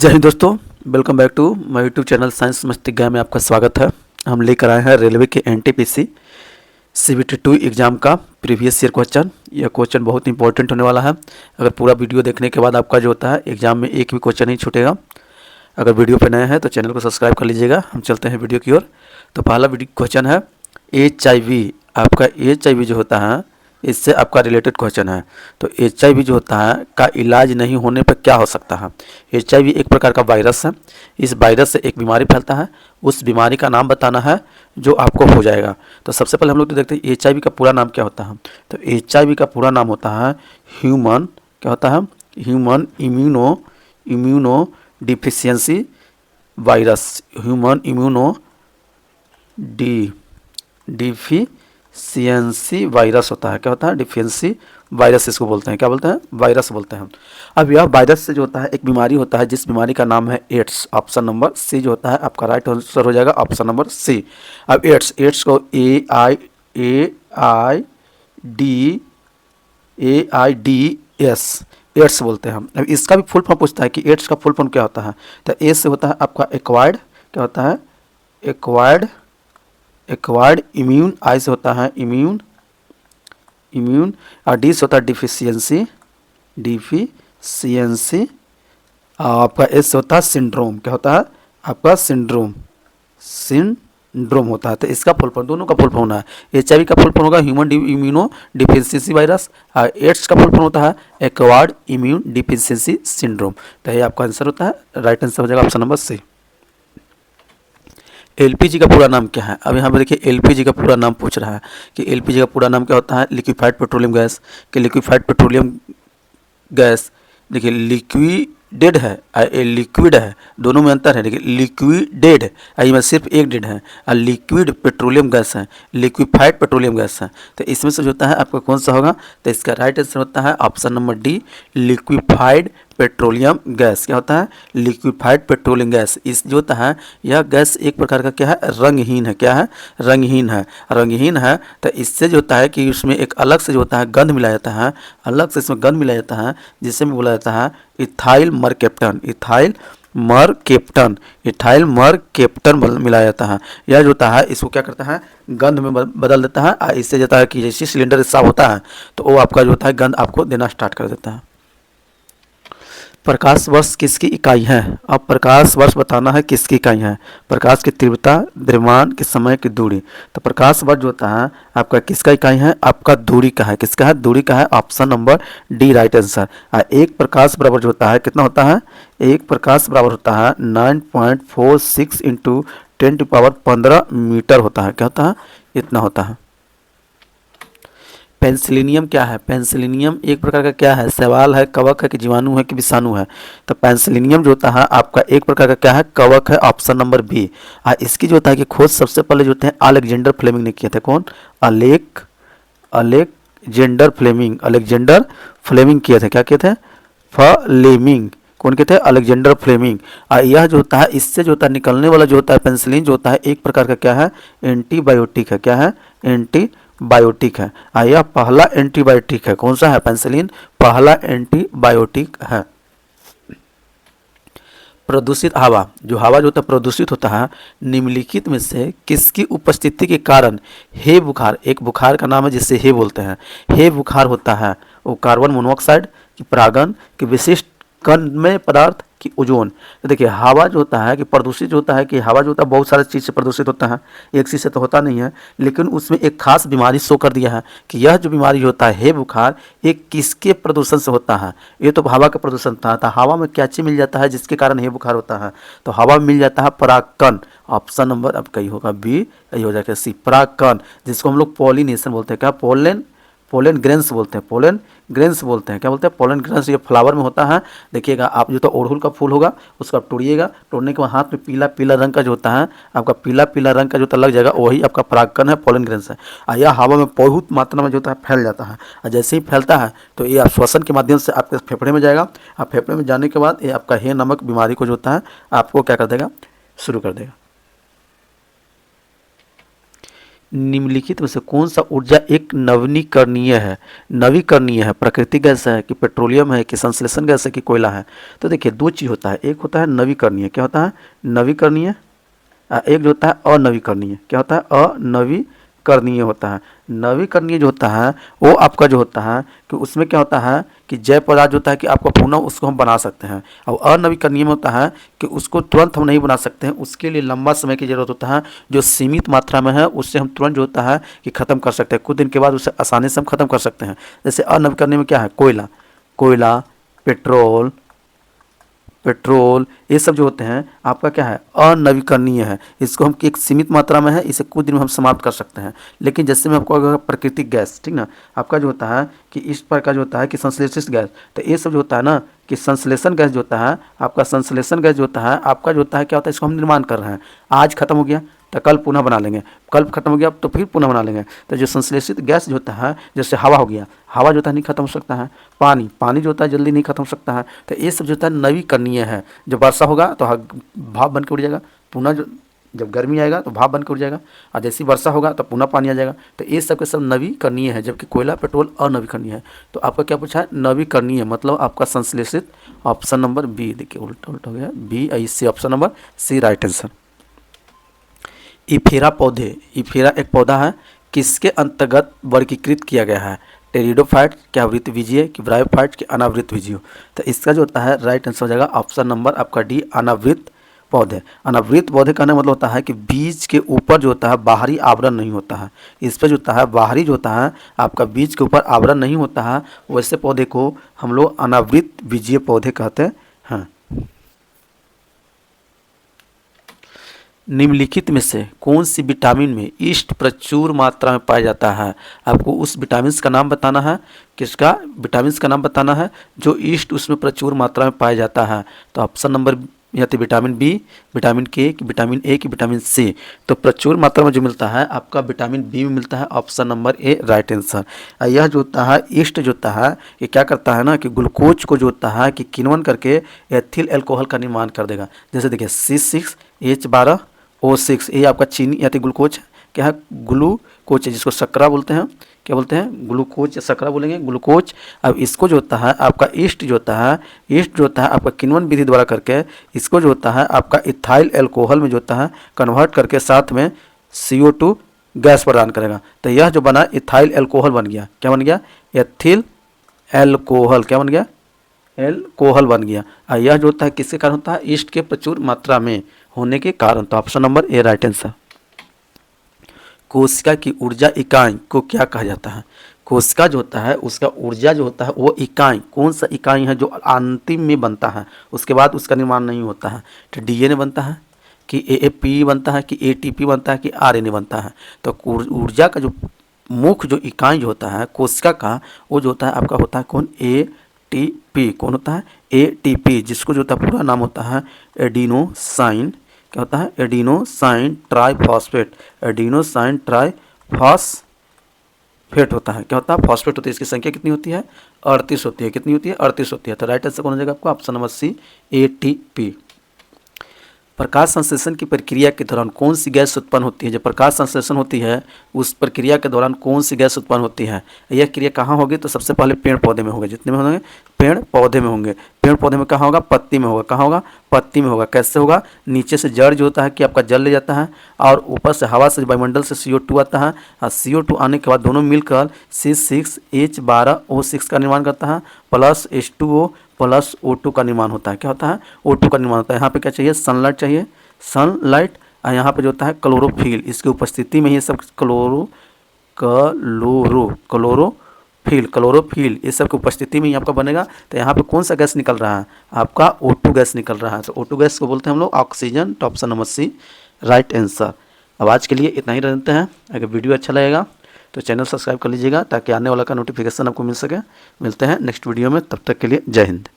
जय हिंद दोस्तों, welcome back to my YouTube channel science Masti guy में आपका स्वागत है। हम लेकर आए हैं रेलवे के एनटीपीसी CBT 2 एग्ज़ाम का प्रीवियस ईयर क्वेश्चन। यह क्वेश्चन बहुत इंपॉर्टेंट होने वाला है। अगर पूरा वीडियो देखने के बाद आपका जो होता है एग्ज़ाम में एक भी क्वेश्चन नहीं छूटेगा। अगर वीडियो पे नए हैं तो चैनल को सब्सक्राइब कर लीजिएगा। हम चलते हैं वीडियो की ओर। तो पहला वीडियो क्वेश्चन है HIV। आपका HIV जो होता है इससे आपका रिलेटेड क्वेश्चन है। तो HIV जो होता है का इलाज नहीं होने पर क्या हो सकता है। HIV एक प्रकार का वायरस है। इस वायरस से एक बीमारी फैलता है, उस बीमारी का नाम बताना है जो आपको हो जाएगा। तो सबसे पहले हम लोग तो देखते हैं HIV का पूरा नाम क्या होता है। तो HIV का पूरा नाम होता है ह्यूमन, क्या होता है, human immuno deficiency virus. Human immuno deficiency virus होता है। क्या होता है, डिफिशियंसी वायरस इसको बोलते हैं। क्या बोलते हैं, वायरस बोलते हैं। अब यह वायरस से जो होता है एक बीमारी होता है जिस बीमारी का नाम है एड्स। ऑप्शन नंबर सी जो होता है आपका राइट आंसर हो जाएगा, ऑप्शन नंबर सी। अब एड्स को AIDS एड्स बोलते हैं हम। अब इसका भी फुल फॉर्म पूछता है कि एड्स का फुल फॉर्म क्या होता है। तो ए से होता है आपका एक्वायर्ड, क्या होता है, एक्वायर्ड इम्यून। आई से होता है इम्यून और डी से होता है डिफिशियंसी। आपका एस से होता है सिंड्रोम, क्या होता है आपका सिंड्रोम होता है। तो इसका फुल फॉर्म, दोनों का फुल फॉर्म है। HIV का फुल फॉर्म होगा ह्यूमन इम्यूनो डिफिशियंसी वायरस और एड्स का फुल फॉर्म होता है एक्वायर्ड इम्यून डिफिशियंसी सिंड्रोम। तो ये आपका आंसर होता है, राइट आंसर हो जाएगा ऑप्शन नंबर सी। LPG का पूरा नाम क्या है। अब यहाँ पर देखिए LPG का पूरा नाम पूछ रहा है कि LPG का पूरा नाम क्या होता है। Liquefied petroleum gas. कि लिक्विफाइड पेट्रोलियम गैस, देखिए लिक्विडेड है लिक्विड है, दोनों में अंतर है। देखिए लिक्विडेड में सिर्फ एक डेड है और लिक्विड पेट्रोलियम गैस है, लिक्विफाइड पेट्रोलियम गैस है। तो इसमें से जो होता है आपका कौन सा होगा। तो इसका राइट आंसर होता है option number D, liquefied petroleum gas. क्या होता है, लिक्विफाइड पेट्रोलियम गैस। इस जो होता है यह गैस एक प्रकार का क्या है, रंगहीन है। क्या है, रंगहीन है। तो इससे जो होता है कि उसमें एक अलग से जो होता है गंध मिलाया जाता है, अलग से इसमें गंध मिलाया जाता है जिसे में बोला जाता है इथाइल मरकेप्टन मिलाया जाता है। यह जो होता है इसको क्या करता है, गंध में बदल देता है और इससे जाता है कि जैसे सिलेंडर साफ होता है तो वो आपका जो होता है गंध आपको देना स्टार्ट कर देता है। प्रकाश वर्ष किसकी इकाई है। अब प्रकाश वर्ष बताना है किसकी इकाई है। प्रकाश की तीव्रता, द्रव्यमान की समय की दूरी। तो प्रकाश वर्ष जो होता है आपका किसका इकाई है, आपका दूरी का है। किसका है, दूरी का है, option number D right answer. एक प्रकाश बराबर जो होता है कितना होता है, एक प्रकाश बराबर होता है 9.46 इंटू 10⁻15 मीटर होता है। क्या होता है, इतना होता है। पेंसिलिनियम क्या है। पेंसिलिनियम एक प्रकार का क्या है, सवाल है, कवक है कि जीवाणु है कि विषाणु है। तो पेंसिलिनियम जो होता है आपका एक प्रकार का क्या है, कवक है, ऑप्शन नंबर बी। इसकी जो होता है कि खोज सबसे पहले जो होते हैं अलेक्जेंडर फ्लेमिंग ने किया था। कौन, अलेक्जेंडर फ्लेमिंग किए थे। क्या किए थे, फ्लेमिंग। कौन के थे, अलेक्जेंडर फ्लेमिंग। यह जो होता है इससे जो होता है निकलने वाला जो होता है पेंसिलिन जो होता है एक प्रकार का क्या है, एंटीबायोटिक है। क्या है, एंटीबायोटिक है। यह पहला एंटीबायोटिक है। कौन सा है, पेंसिलिन पहला एंटीबायोटिक है। प्रदूषित हवा, जो हवा जो होता है प्रदूषित होता है, निम्नलिखित में से किसकी उपस्थिति के कारण हे बुखार, एक बुखार का नाम है जिससे हे बोलते हैं, हे बुखार होता है। वो कार्बन मोनोऑक्साइड की परागन की विशिष्ट कणमय पदार्थ की ओजोन। तो देखिए हवा जो होता है कि प्रदूषित जो होता है कि हवा जो होता है बहुत सारी चीज़ से प्रदूषित होता है, एक चीज़ से तो होता नहीं है। लेकिन उसमें एक खास बीमारी शो कर दिया है कि यह जो बीमारी होता है हे बुखार, ये किसके प्रदूषण से होता है। ये तो हवा का प्रदूषण था। तो हवा में क्या चीज़ मिल जाता है जिसके कारण हे बुखार होता है। तो हवा में मिल जाता है परागकण। ऑप्शन नंबर अब कहीं होगा बी, यही हो जाएगा सी, परागकण, जिसको हम लोग पॉलिनेशन बोलते हैं। क्या, पोलन ग्रेन्स बोलते हैं। क्या बोलते हैं, पोलन ग्रेन्स। ये फ्लावर में होता है। देखिएगा आप जो तो अड़हुल का फूल होगा उसको आप तोड़िएगा, तोड़ने के बाद हाथ में पीला पीला रंग का जो होता है आपका पीला रंग का जो लग जाएगा वही आपका परागकण है, पोलन ग्रेन्स है। यह हवा में बहुत मात्रा में जो होता है फैल जाता है और जैसे ही फैलता है तो ये श्वसन के माध्यम से आपके फेफड़े में जाएगा और फेफड़े में जाने के बाद ये आपका हे नामक बीमारी को जो होता है आपको क्या कर देगा, शुरू कर देगा। निम्नलिखित में से कौन सा ऊर्जा एक नवीकरणीय है? नवीकरणीय है, प्राकृतिक गैस है कि पेट्रोलियम है कि संश्लेषण गैस है कि कोयला है? तो देखिए दो चीज़ होता है, एक होता है नवीकरणीय, क्या होता है नवीकरणीय, एक जो होता है अनवीकरणीय, क्या होता है अनवीकरणीय होता है। नवीकरणीय जो होता है वो आपका जो होता है कि उसमें क्या होता है कि जैव पदार्थ होता है कि आपको पुनः उसको हम बना सकते हैं, और अनवीकरणीय में होता है कि उसको तुरंत हम नहीं बना सकते हैं, उसके लिए लंबा समय की जरूरत होता है, जो सीमित मात्रा में है उससे हम तुरंत जो होता है कि ख़त्म कर सकते हैं, कुछ दिन के बाद उसे आसानी से हम ख़त्म कर सकते हैं। जैसे अनवीकरणीय में क्या है, कोयला, पेट्रोल ये सब जो होते हैं आपका क्या है अनवीकरणीय है, इसको हम एक सीमित मात्रा में है, इसे कुछ दिन में हम समाप्त कर सकते हैं। लेकिन जैसे मैं आपको अगर प्राकृतिक गैस, ठीक ना, आपका जो होता है कि इस प्रकार जो होता है कि संश्लेषित गैस, तो ये सब जो होता है ना कि संश्लेषण गैस जो होता है आपका, संश्लेषण गैस जो होता है आपका जो होता है क्या होता है, इसको हम निर्माण कर रहे हैं, आज खत्म हो गया तो कल पुनः बना लेंगे, कल खत्म हो गया तो फिर पुनः बना लेंगे। तो जो संश्लेषित गैस जो होता है, जैसे हवा हो गया, हवा जो होता है नहीं खत्म हो सकता है, पानी जो होता है जल्दी नहीं खत्म हो सकता है। तो ये सब जो होता है नवीकरणीय है। जब वर्षा होगा तो भाप बन के उड़ जाएगा, पुनः जब गर्मी आएगा तो भाप बन के उड़ जाएगा, और जैसी वर्षा होगा तो पुनः पानी आ जाएगा। तो ये सब के सब नवीकरणीय है, जबकि कोयला पेट्रोल अनवीकरणीय है। तो आपका क्या पूछा है नवीकरणीय, मतलब आपका संश्लेषित, ऑप्शन नंबर बी, देखिए उल्टा हो गया, B C, option number C right answer. इफेरा एक पौधा है, किसके अंतर्गत वर्गीकृत किया गया है? टेरिडोफाइट, क्या आवृतबीजीय, कि ब्रायोफाइट, कि अनावृतबीजीय? तो इसका जो होता है राइट आंसर हो जाएगा ऑप्शन नंबर आपका डी, अनावृत पौधे। अनावृत पौधे का मतलब होता है कि बीज के ऊपर जो होता है बाहरी आवरण नहीं होता है, इस पर जो होता है बाहरी जो होता है आपका बीज के ऊपर आवरण नहीं होता है, वैसे पौधे को हम लोग अनावृत बीजीय पौधे कहते हैं। निम्नलिखित में से कौन सी विटामिन में ईस्ट प्रचुर मात्रा में पाया जाता है? आपको उस विटामिन का नाम बताना है, किसका विटामिन का नाम बताना है जो ईस्ट उसमें प्रचुर मात्रा में पाया जाता है। तो ऑप्शन नंबर या तो विटामिन बी, विटामिन के, विटामिन ए, की विटामिन सी? तो प्रचुर मात्रा में जो मिलता है आपका विटामिन बी में मिलता है, option number A right answer. यह जो होता है ईस्ट जो होता है ये क्या करता है ना कि ग्लूकोज को जो होता है कि किण्वन करके एथिल अल्कोहल का निर्माण कर देगा। जैसे देखिए C6H12O6, ये आपका चीनी या तो ग्लूकोज है, क्या है ग्लूकोज है, जिसको शर्करा बोलते हैं, क्या बोलते हैं ग्लूकोज या शर्करा बोलेंगे, ग्लूकोज। अब इसको जो होता है आपका ईस्ट जो होता है आपका किण्वन विधि द्वारा करके इसको जो होता है आपका इथाइल अल्कोहल में जो होता है कन्वर्ट करके साथ में CO2 गैस प्रदान करेगा। तो यह जो बना इथाइल अल्कोहल बन गया, क्या बन गया एथिल अल्कोहल, क्या बन गया एल्कोहल बन गया। यह जो होता है किसके कारण होता है ईस्ट के प्रचुर मात्रा में होने के कारण। तो option number A right answer. कोशिका की ऊर्जा इकाई को क्या कहा जाता है? कोशिका जो होता है उसका ऊर्जा जो होता है वो इकाई, कौन सा इकाई है जो अंतिम में बनता है, उसके बाद उसका निर्माण नहीं होता है? तो DNA बनता है कि AAP बनता है कि ATP बनता है कि RNA बनता है? तो ऊर्जा का जो मुख्य जो इकाई जो होता है कोशिका का वो जो होता है आपका होता है कौन ATP, कौन होता है ATP, जिसको जो होता है पूरा नाम होता है एडिनोसाइन, क्या होता है एडिनोसाइन ट्राइफॉस्फेट, एडिनोसाइन ट्राइफॉस्फेट होता है, क्या होता है फॉस्फेट होती है। इसकी संख्या कितनी होती है 38 होती है, कितनी होती है 38 होती है। तो राइट आंसर कौन हो जाएगा आपका ऑप्शन नंबर सी ATP। प्रकाश संश्लेषण की प्रक्रिया के दौरान कौन सी गैस उत्पन्न होती है? जब प्रकाश संश्लेषण होती है उस प्रक्रिया के दौरान कौन सी गैस उत्पन्न होती है? यह क्रिया कहाँ होगी? तो सबसे पहले पेड़ पौधे में होगा, जितने में होंगे पेड़ पौधे में होंगे। पेड़ पौधे में कहाँ होगा? पत्ती में होगा। कहाँ होगा? पत्ती में होगा। कैसे होगा? नीचे से जड़ जो होता है कि आपका जल ले जाता है और ऊपर से हवा से वायुमंडल से CO2 आता है, और CO2 आने के बाद दोनों मिलकर C6H12O6 का निर्माण करता है प्लस H2O प्लस O2 का निर्माण होता है। क्या होता है? O2 का निर्माण होता है। यहाँ पे क्या चाहिए? सनलाइट चाहिए, सनलाइट। और यहाँ पे जो होता है क्लोरोफिल, इसकी उपस्थिति में ये सब क्लोरोफिल ये सब की उपस्थिति में ही आपका बनेगा। तो यहाँ पे कौन सा गैस निकल रहा है? आपका O2 गैस निकल रहा है। तो O2 गैस को बोलते हैं हम लोग ऑक्सीजन। तो option number C right answer. अब आज के लिए इतना ही रहते हैं। अगर वीडियो अच्छा लगेगा तो चैनल सब्सक्राइब कर लीजिएगा ताकि आने वाला का नोटिफिकेशन आपको मिल सके। मिलते हैं नेक्स्ट वीडियो में, तब तक के लिए जय हिंद।